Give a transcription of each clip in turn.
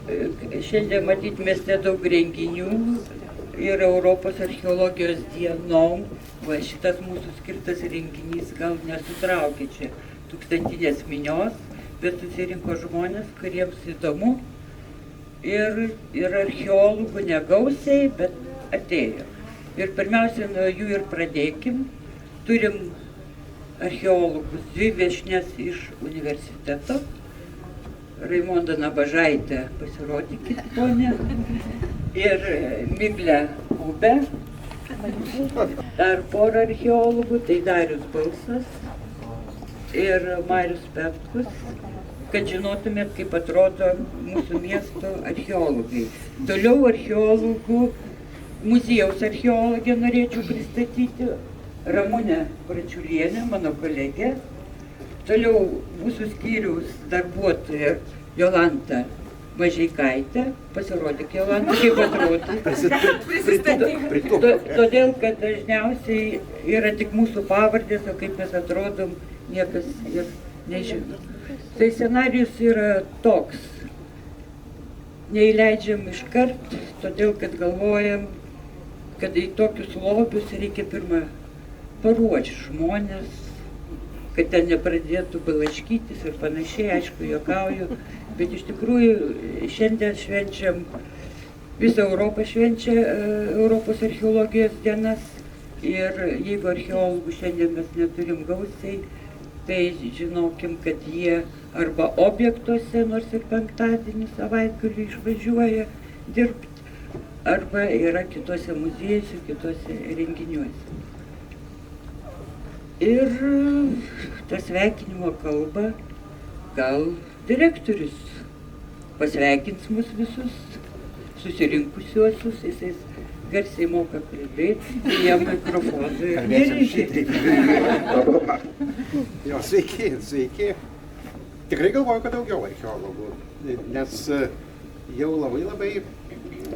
Šiandien matyti mieste daug renginių ir Europos archeologijos dienom. Va, šitas mūsų skirtas renginys gal nesutraukė čia tūkstantinės minios, bet susirinko žmonės, kuriems įdomu. Ir archeologų negausiai, bet atėjo. Ir pirmiausia, nuo jų ir pradėkim. Turim archeologus, 2 viešnias iš universiteto. Raimonda Nabažaitė, pasirodykit, ponė. Ir Miglė Kubė. Dar porą archeologų, tai Darius Balsas ir Marius Petkus, kad žinotumėt, kaip atrodo mūsų miesto archeologai. Toliau archeologų, muziejaus archeologė norėčiau pristatyti, Ramunė Pračiulienė, mano kolegė. Toliau mūsų skyriaus darbuotoja Jolanta Mažeikaitė. Pasirodyk, Jolanta, kaip atrodo. Todėl, kad dažniausiai yra tik mūsų pavardės, o kaip mes atrodom, niekas ir nežino. Tai scenarijus yra toks. Neįleidžiam iškart, todėl, kad galvojam, kad į tokius lobius reikia pirmą paruošti žmonės, kad ten nepradėtų balaškytis ir panašiai, aišku, juokauju, bet iš tikrųjų šiandien švenčiam, visą Europą švenčia Europos archeologijos dienas ir jeigu archeologų šiandien mes neturim gausiai, tai žinokim, kad jie arba objektuose, nors ir penktadienį savaitgalį išvažiuoja dirbti, arba yra kitose muziejuose, kitose renginiuose. Ir tą sveikinimo kalbą gal direktorius pasveikins mus visus susirinkusiuosius, jisai garsiai moka kalbėti, jam mikrofonui nereikia. Jo, sveiki. Tikrai galvoju, kad daugiau archeologų, nes jau labai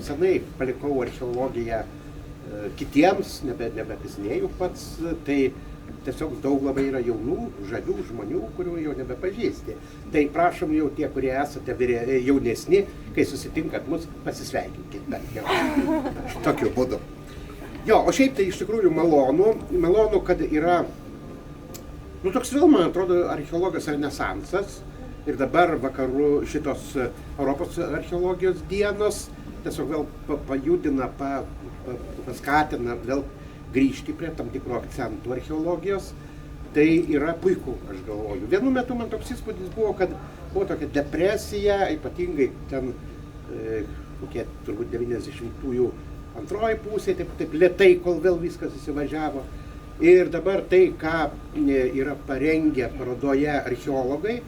senai palikau archeologiją kitiems, nebepisinėjau pats, tai tiesiog daug labai yra jaunų, žavių žmonių, kurių jau nebepažįsti. Tai prašom jau tie, kurie esate jaunesni, kai susitinkat mus, pasisveikinkit bent jau. Tokiu būdu. Jo, o šiaip tai iš tikrųjų malonu, kad yra, toks vėl, man atrodo, archeologijos renesansas. Ir dabar vakarų šitos Europos archeologijos dienos tiesiog vėl pajudina, paskatina vėl grįžti prie tam tikrų akcentų archeologijos. Tai yra puiku, aš galvoju. Vienu metu man toks įspūdis buvo, kad buvo tokia depresija, ypatingai ten kokie turbūt 90-ųjų antroji pusė, taip lėtai, kol vėl viskas įsivažiavo. Ir dabar tai, ką yra parengę parodoje archeologai,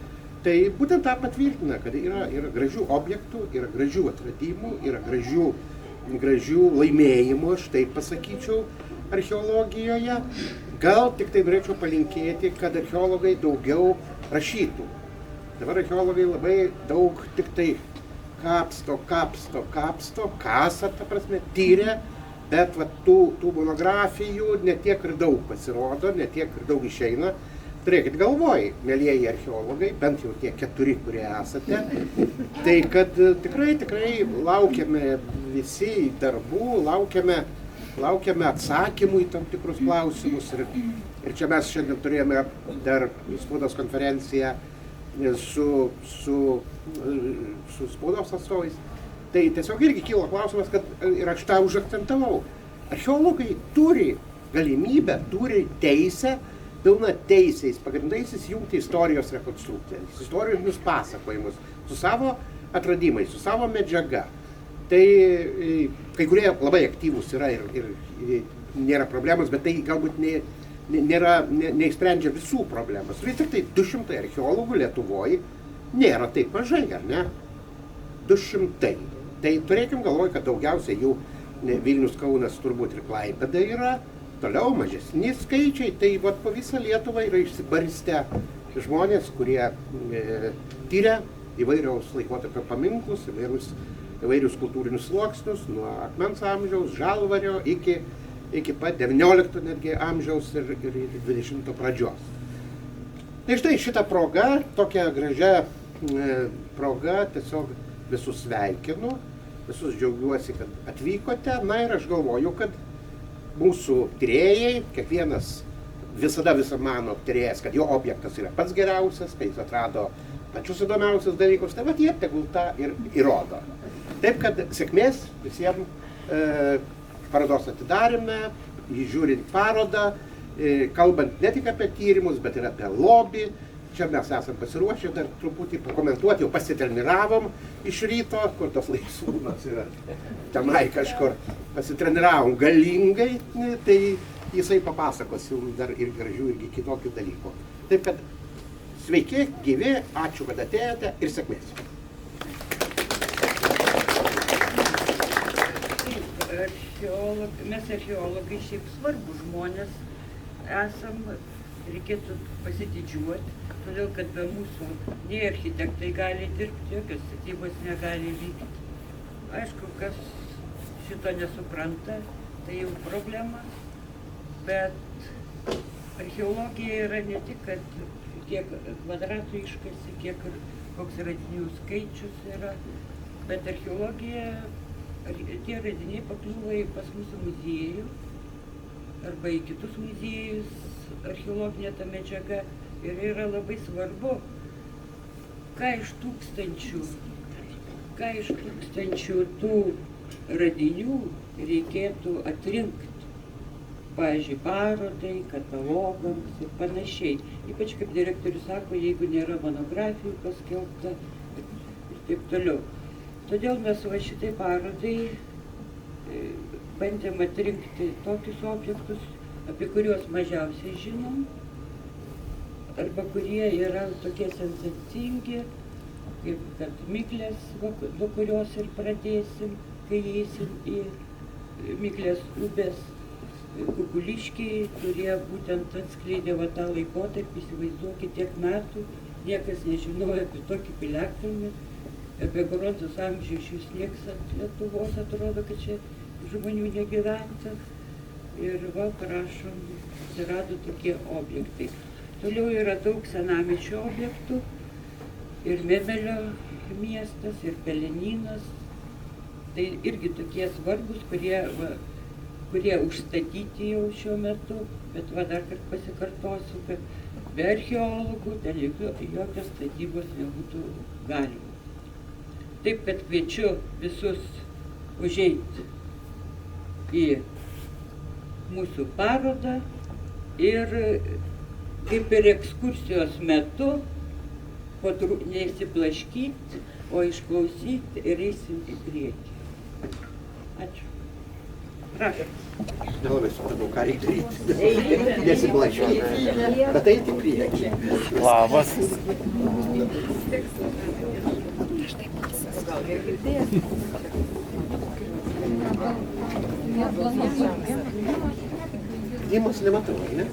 tai būtent tą patvirtina, kad yra gražių objektų, yra gražių atradimų, yra gražių laimėjimų, aš taip pasakyčiau, archeologijoje. Gal tik tai norėčiau palinkėti, kad archeologai daugiau rašytų. Dabar archeologai labai daug tik tai kapsto, kasa, ta prasme, tyria, bet tų monografijų netiek ir daug pasirodo, netiek ir daug išeina. Turėkit galvoj, mielieji archeologai, bent jau tie 4, kurie esate, tai kad tikrai laukiame visi darbų, laukiame atsakymų į tam tikrus klausimus. Ir čia mes šiandien turėjome dar spaudos konferenciją su spaudos atstovais. Tai tiesiog irgi kilo klausimas, kad ir aš tą užakcentavau. Archeologai turi galimybę, turi teisę, pilna teisės pagrindais įsijungti istorijos rekonstrukcijas, istorinius pasakojimus su savo atradimais, su savo medžiaga. Tai kai kurie labai aktyvūs yra ir nėra problemos, bet tai galbūt neišsprendžia visų problemas. Vis tik tai 200 archeologų Lietuvoje nėra taip mažai, ar ne? 200. Tai turėkim galvoj, kad daugiausiai jų Vilnius, Kaunas, turbūt ir Klaipėda yra. Toliau mažesni skaičiai, tai po visą Lietuvą yra išsibarstę žmonės, kurie tyria įvairiaus laikotarpio paminklus, įvairius kultūrinius sluoksnius, nuo akmens amžiaus, žalvario iki pat 19 netgi amžiaus ir 20 pradžios. Tai štai šitą progą, tokia gražia proga, tiesiog visus sveikinu, visus džiaugiuosi, kad atvykote. Na ir aš galvoju, kad mūsų tyrėjai, kiekvienas visada mano tyrėjas, kad jo objektas yra pats geriausias, kai jis atrado pačius įdomiausius dalykus, tai vat jie tegul tą ir įrodo. Taip, kad sėkmės visiems parodos atidarime, žiūrint parodą, kalbant ne tik apie tyrimus, bet ir apie lobį. Čia mes esam pasiruošę dar truputį pakomentuoti, jau pasitreniravom iš ryto, kur tas laisvūnas yra tenai kažkur. Pasitreniravom galingai, tai jisai papasakos jums dar ir gražių, ir kitokių dalykų. Taip kad sveiki, gyvi, ačiū, kad atėjote ir sėkmės. Mes archeologai šiaip svarbus žmonės esam, reikėtų pasididžiuoti, todėl kad be mūsų nei architektai gali dirbti, jokios statybos negali vykti. Aišku, kas šito nesupranta, tai jau problema, bet archeologija yra ne tik, kad kiek kvadratų iškasi, kiek ir koks radinių skaičius yra, bet archeologija, tie radiniai pakliūva į pas mūsų muziejų arba į kitus muziejus, archeologinė ta medžiaga, ir yra labai svarbu, ką iš tūkstančių tų radinių reikėtų atrinkti, pavyzdžiui, parodai, katalogams ir panašiai. Ypač, kaip direktorius sako, jeigu nėra monografijų paskelbta ir taip toliau. Todėl mes va šitai parodai bandėm atrinkti tokius objektus, apie kuriuos mažiausiai žinom, arba kurie yra tokie sensacingi, kaip kad Miklės, nuo kurios ir pradėsim, kai eisim į Miklės upės Kukuliškiai, kurie būtent atskleidė va tą laikotarpį, įsivaizduokit, tiek metų, niekas nežinojo apie tokį piliakalnį, apie bronzos amžių iš vis nieks ant Lietuvos atrodo, kad čia žmonių negyventa. Ir va, prašom, atsirado tokie objektai. Toliau yra daug senamiesčio objektų, ir Memelio miestas, ir Pelenynas. Tai irgi tokie svarbus, kurie užstatyti jau šiuo metu, bet va dar kartą pasikartosiu, kad be archeologų ten jokios statybos nebūtų galima. Taip, kad kviečiu visus užeiti į mūsų parodą ir kaip ir ekskursijos metu nesiblaškyti, o išklausyti ir eisim į priekį. Ačiū. Prašom. Nelabai supratau, ką reikia daryti. Nesiblaškyti, bet eiti į priekį. Labas. Dimas nematau, ne?